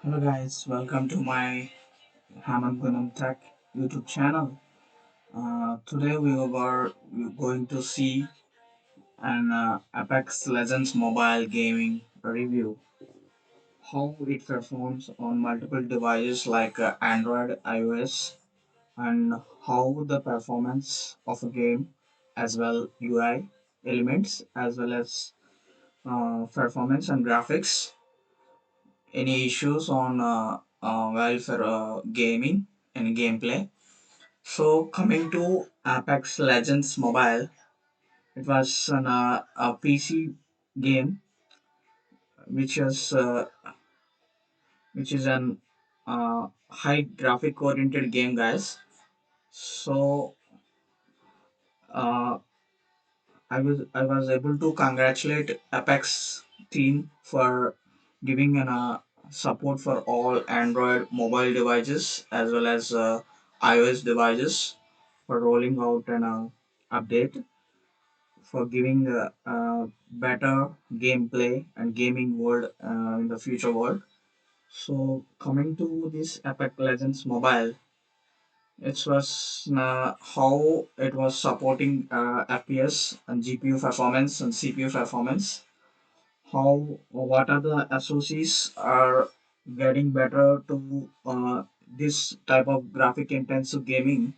Hello guys, welcome to my Hemanth Gunnam Tech YouTube channel. Today we're going to see an Apex Legends mobile gaming review. How it performs on multiple devices like Android, iOS, and how the performance of a game, as well UI elements, as well as performance and graphics. Any issues on while for gaming and gameplay. So coming to Apex Legends Mobile, it was a PC game which is an high graphic oriented game, guys. So uh, I was able to congratulate Apex team for giving an support for all Android mobile devices as well as iOS devices for rolling out an update for giving better gameplay and gaming world in the future world. So coming to this Epic Legends Mobile, it was how it was supporting FPS and GPU performance and CPU performance. How what are the SoCs are getting better to this type of graphic intensive gaming.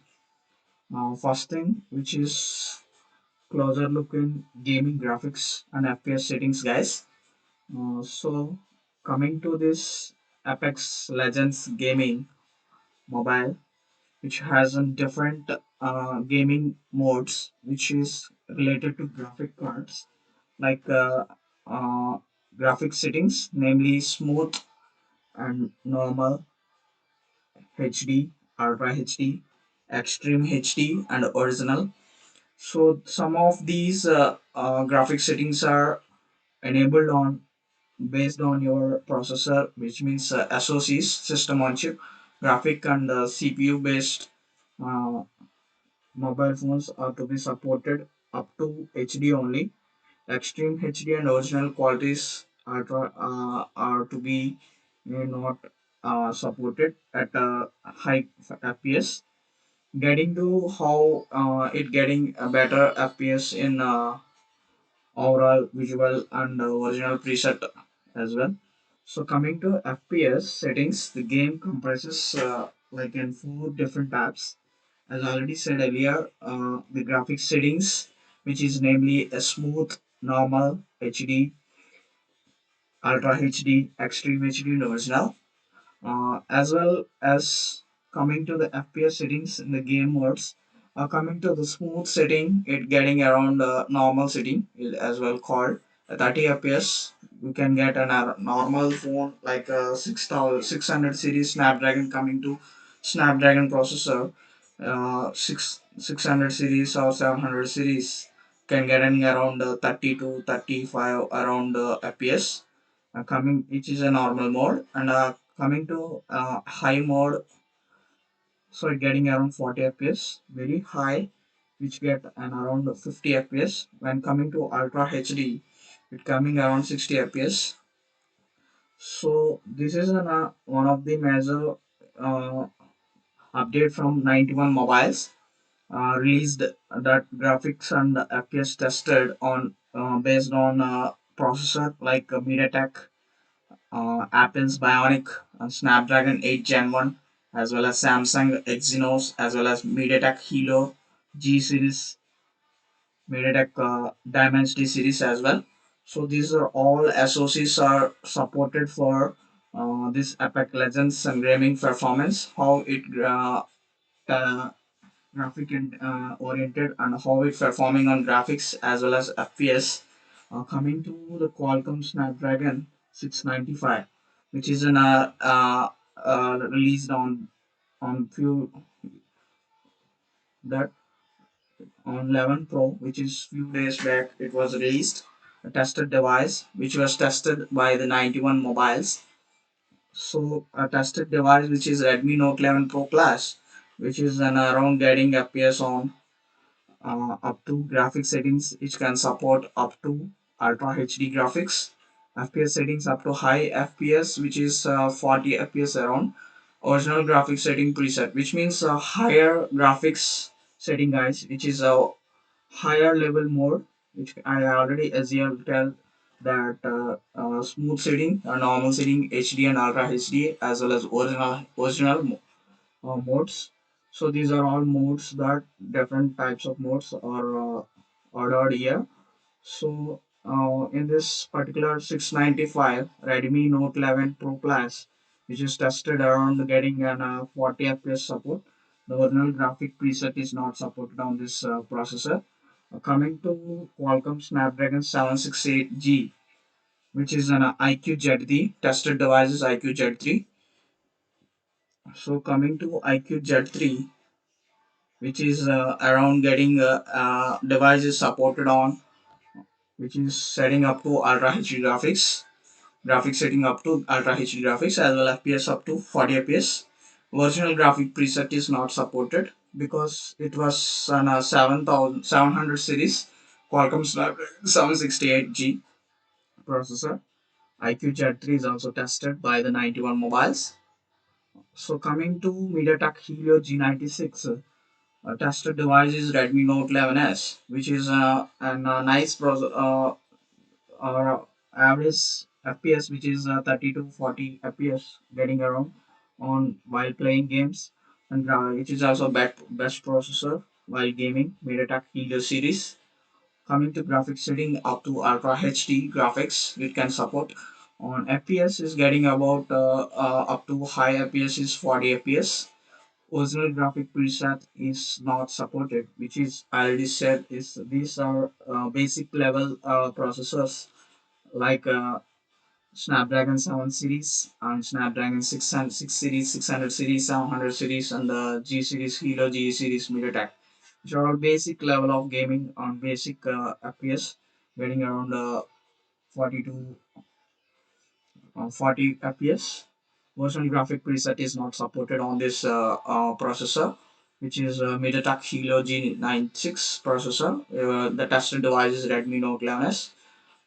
First thing, which is closer look in gaming graphics and FPS settings, guys. So coming to this Apex Legends Gaming Mobile, which has a different gaming modes, which is related to graphic cards, like uh, graphic settings, namely smooth and normal, HD, Ultra HD, Extreme HD, and original. So some of these graphic settings are enabled on based on your processor, which means SoCs, system on chip, graphic and CPU based uh, mobile phones are to be supported up to HD only. Extreme HD and original qualities are to be not supported at high FPS. Getting to how it getting a better FPS in overall visual and original preset as well. So coming to FPS settings, the game comprises like in four different tabs. As I already said earlier, the graphics settings, which is namely a smooth, normal, HD, Ultra HD, Extreme HD, and original. As well as coming to the FPS settings in the game modes. Coming to the smooth setting, it getting around normal setting as well called 30 FPS. You can get a normal phone like a 600 series Snapdragon coming to Snapdragon processor. 600 series or 700 series can get any around 30 to 35 around FPS. Coming, which is a normal mode, and coming to high mode, so it getting around 40 fps, very high, which get an around 50 fps. When coming to ultra HD, it coming around 60 fps. So this is one of the major uh, update from 91 mobiles released that graphics and fps tested on based on processor like MediaTek Apple's Bionic Snapdragon 8 Gen 1, as well as Samsung Exynos, as well as MediaTek Helio G series, MediaTek Dynasty series as well. So these are all SoCs are supported for this Epic Legends and gaming performance. How it uh, graphic and oriented and how it's performing on graphics as well as FPS. Coming to the Qualcomm Snapdragon 695, which is released on few that on 11 Pro, which is few days back it was released. A tested device which was tested by the 91 mobiles. So a tested device which is Redmi Note 11 Pro Plus, which is an around getting FPS on up to graphic settings which can support up to Ultra HD graphics, FPS settings up to high FPS, which is 40 FPS around. Original graphics setting preset, which means higher graphics setting, guys, which is a higher level mode, which I already as you tell that smooth setting, normal setting, HD and Ultra HD, as well as original modes. So these are all modes that different types of modes are ordered here. So in this particular 695 Redmi Note 11 Pro Plus, which is tested around getting an 40 FPS support, the original graphic preset is not supported on this processor. Coming to Qualcomm Snapdragon 768G, which is an IQ Z3 tested devices IQ Z3. So coming to IQ Z3, which is around getting devices supported on, which is setting up to Ultra HD graphics setting up to Ultra HD graphics, as well FPS up to 40 FPS. Original graphic preset is not supported because it was on a 7700 series Qualcomm Snapdragon 768G processor. IQ Z3 is also tested by the 91 mobiles. So coming to MediaTek Helio G96, tested device is Redmi Note 11s, which is a nice average FPS, which is 30 to 40 FPS, getting around on while playing games, and which is also best processor while gaming. MediaTek Helio series. Coming to graphics setting up to Ultra HD graphics, it can support. On FPS is getting about up to high FPS is 40 FPS. Original graphic preset is not supported, which is I already said is these are basic level processors like Snapdragon 7 series and Snapdragon 6 series, 600 series, 700 series, and the G series, Hilo G series MediaTek, which are all basic level of gaming on basic FPS, getting around 40 to 40 FPS. Version graphic preset is not supported on this processor, which is MediaTek Helio G96 processor. The tested device is Redmi Note 11s.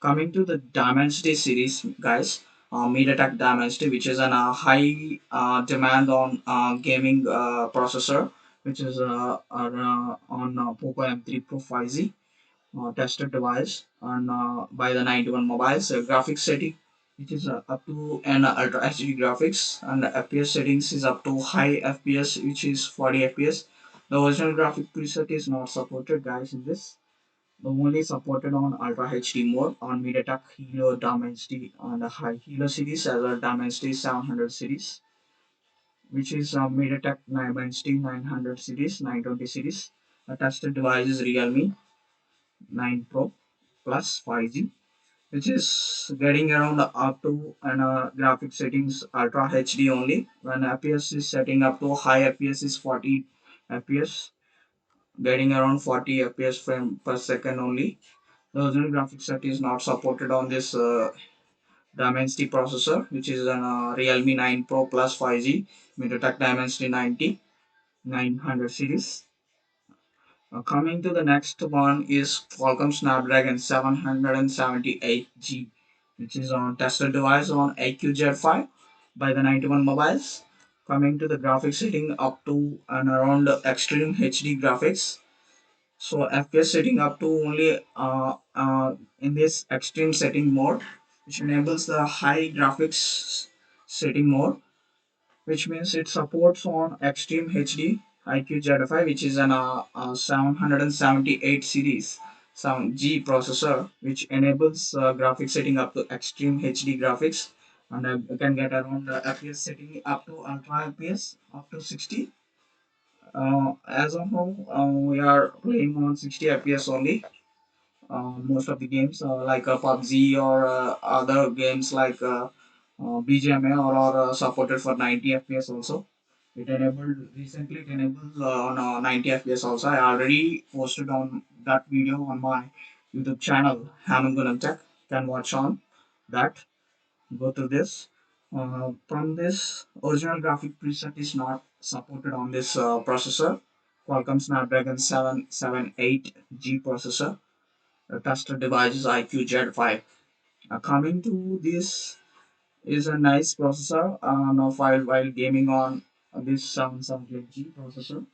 Coming to the Dynasty series, guys, MediaTek Dynasty, which is an high demand on gaming processor, which is on Poco M3 Pro 5G tested device and by the 91 mobiles. Graphics setting, which is up to an Ultra HD graphics, and the FPS settings is up to high FPS, which is 40 FPS. The original graphic preset is not supported, guys, in this. The only supported on Ultra HD mode on MediaTek Helio Dimensity on the high Helio series, as well as Dimensity 700 series, which is MediaTek Dimensity 900 series, 920 series. The tested device is Realme 9 Pro Plus 5G, which is getting around up to and graphic settings Ultra HD only. When FPS is setting up to high FPS is 40 FPS, getting around 40 FPS frame per second only. The original graphics set is not supported on this Dimensity processor, which is an Realme 9 Pro Plus 5G MediaTek Dimensity 90 900 series. Coming to the next one is Qualcomm Snapdragon 778G, which is on tested device on AQZ5 by the 91 mobiles. Coming to the graphics setting up to and around extreme HD graphics. So FPS setting up to only in this extreme setting mode, which enables the high graphics setting mode, which means it supports on extreme HD IQZ5, which is an 778 series sound G processor, which enables graphics setting up to extreme HD graphics, and you can get around FPS setting up to ultra FPS up to 60. As of now, we are playing on 60 FPS only. Most of the games like PUBG or other games like BGMA are supported for 90 FPS also. It enabled recently. It enabled on 90 FPS also. I already posted on that video on my YouTube channel, Hemanth Tech. Can watch on that. Go to this. From this, original graphic preset is not supported on this processor. Qualcomm Snapdragon 778G processor. The tested device is IQ Z5. Coming to this is a nice processor now while gaming on this Samsung G processor.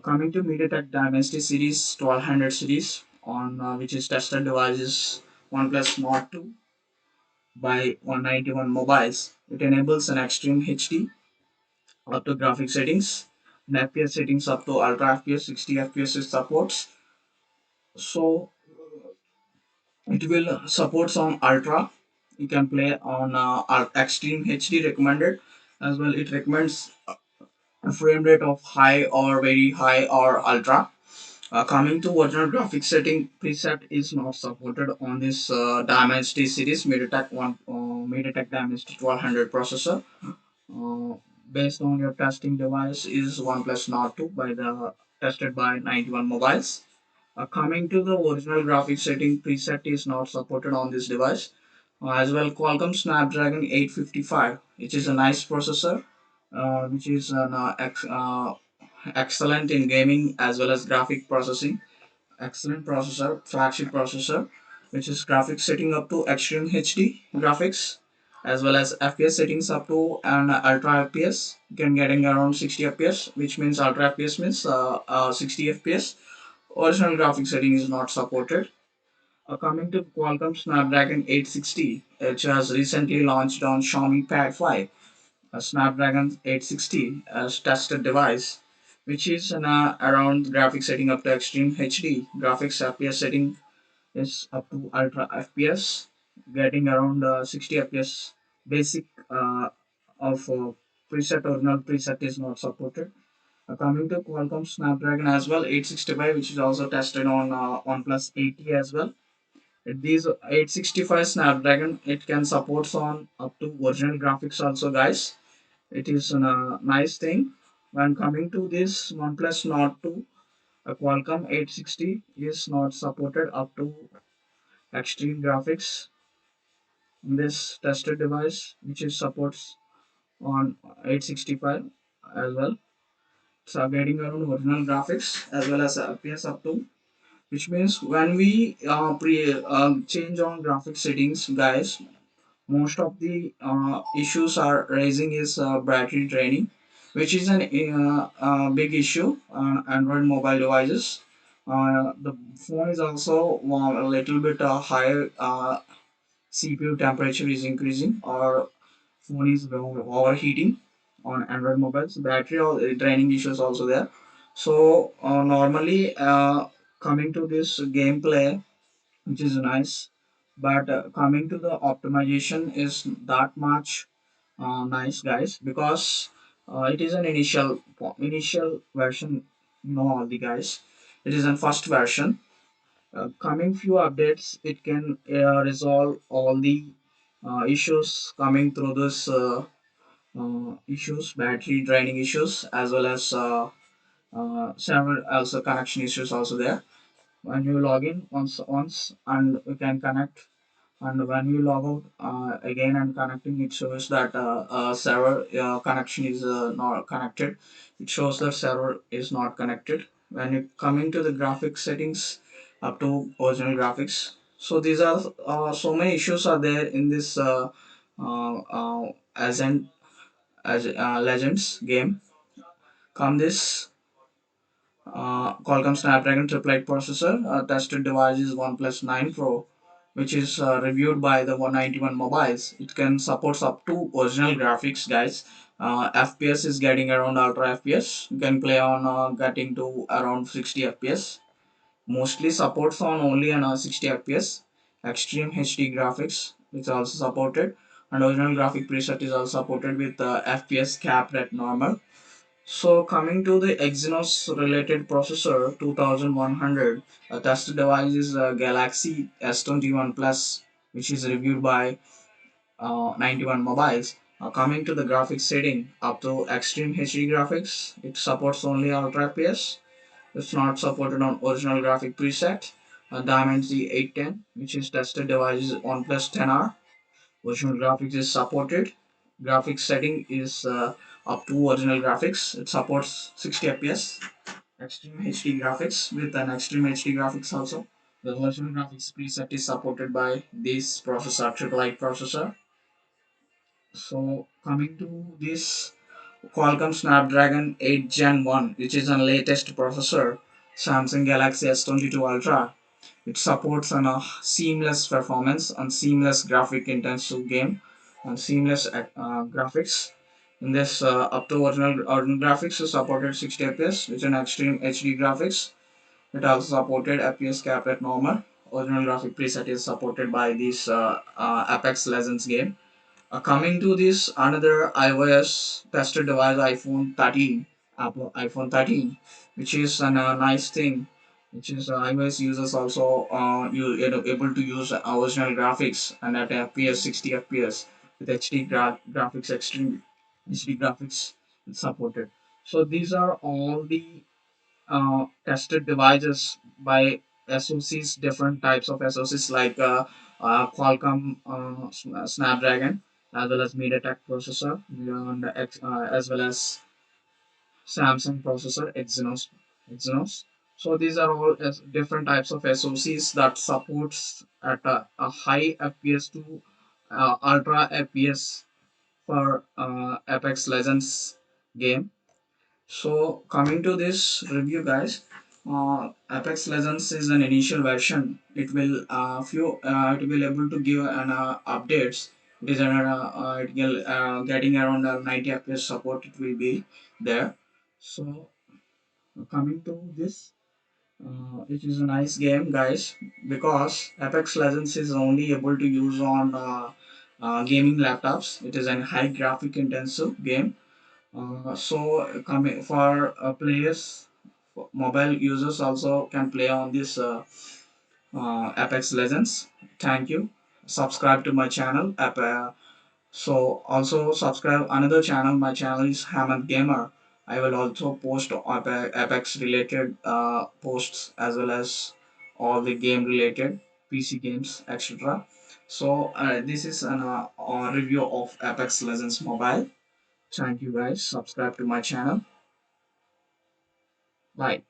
Coming to MediaTek Dynasty series 1200 series on which is tested devices OnePlus Nord 2 by 191 mobiles. It enables an extreme HD up to graphic settings, and FPS settings up to ultra FPS 60 FPS it supports. So it will supports on ultra. You can play on extreme HD recommended as well. It recommends a frame rate of high or very high or ultra. Coming to original graphics setting preset is not supported on this Dynasty series MediaTek Dynasty 1200 processor. Uh, Based on your testing device is OnePlus Nord 2 by the tested by 91 mobiles. Coming to the original graphics setting preset is not supported on this device. As well, Qualcomm Snapdragon 855, which is a nice processor, which is excellent in gaming as well as graphic processing. Excellent processor, flagship processor, which is graphics setting up to extreme HD graphics, as well as FPS settings up to an ultra FPS. You can getting around 60 FPS, which means ultra FPS means 60 FPS. Original graphics setting is not supported. Coming to Qualcomm Snapdragon 860, which has recently launched on Xiaomi Pad 5, a Snapdragon 860 as tested device, which is around graphics setting up to extreme HD. Graphics FPS setting is up to ultra FPS, getting around 60 FPS. Basic of preset original preset is not supported. Coming to Qualcomm Snapdragon as well, 865, which is also tested on OnePlus 80 as well. These 865 Snapdragon, it can supports on up to original graphics also, guys. It is a nice thing. When coming to this OnePlus Nord 2, a Qualcomm 860 is not supported up to extreme graphics in this tested device, which is supports on 865 as well. So getting around original graphics as well as FPS up to, which means when we change on graphic settings, guys, most of the issues are raising is battery draining, which is an big issue on Android mobile devices. The phone is also a little bit higher CPU temperature is increasing or phone is overheating on Android mobiles. Battery draining issues also there. So normally coming to this gameplay, which is nice, but coming to the optimization is that much nice, guys, because it is an initial version. All the guys, it is a first version. Coming few updates, it can resolve all the issues coming through this issues, battery draining issues, as well as server also connection issues also there. When you log in once and you can connect, and when you log out again and connecting, it shows that server connection is not connected. It shows that server is not connected. When you coming to the graphics settings up to original graphics, so these are so many issues are there in this as an as legends game. Come this Qualcomm Snapdragon 888 processor. Tested device is OnePlus 9 Pro, which is reviewed by the 191 mobiles. It can supports up to original graphics, guys. FPS is getting around ultra FPS. You can play on getting to around 60 FPS. Mostly supports on only on 60 FPS. Extreme HD graphics, which also supported, and original graphic preset is also supported with FPS capped at normal. So coming to the Exynos related processor 2100, a tested device is Galaxy S21 Plus, which is reviewed by 91 mobiles. Coming to the graphics setting, up to extreme HD graphics, it supports only Ultra FPS. It's not supported on original graphic preset. Dimensity 810, which is tested device is OnePlus 10R. Original graphics is supported. Graphics setting is up to original graphics. It supports 60 FPS. Extreme HD graphics with an extreme HD graphics also. The virtual graphics preset is supported by this processor, triple I processor. So coming to this Qualcomm Snapdragon 8 Gen 1, which is a latest processor, Samsung Galaxy S22 Ultra. It supports an seamless performance and seamless graphic intensive game and seamless graphics. In this, up to original graphics is supported 60 FPS, which is an extreme HD graphics. It also supported FPS capped at normal. Original graphic preset is supported by this Apex Legends game. Coming to this, another iOS tested device, iPhone 13, Apple iPhone 13, which is a nice thing. Which is iOS users also able to use original graphics and at FPS 60 FPS with HD graphics, extreme HD graphics supported. So these are all the tested devices by SoCs, different types of SoCs like Qualcomm Snapdragon, as well as MediaTek processor, and as well as Samsung processor, Exynos. So these are all different types of SoCs that supports at a high FPS to ultra FPS for Apex Legends game. So coming to this review, guys, Apex Legends is an initial version. It will able to give an updates. It will getting around 90 FPS support. It will be there. So coming to this, it is a nice game, guys, because Apex Legends is only able to use on gaming laptops. It is a high graphic intensive game, so coming for players, mobile users also can play on this Apex Legends. Thank you. Subscribe to my channel. So also subscribe another channel. My channel is Hemanth Gamer. I will also post Apex related posts as well as all the game related PC games, etc. So this is an review of Apex Legends Mobile. Thank you guys. Subscribe to my channel. Bye.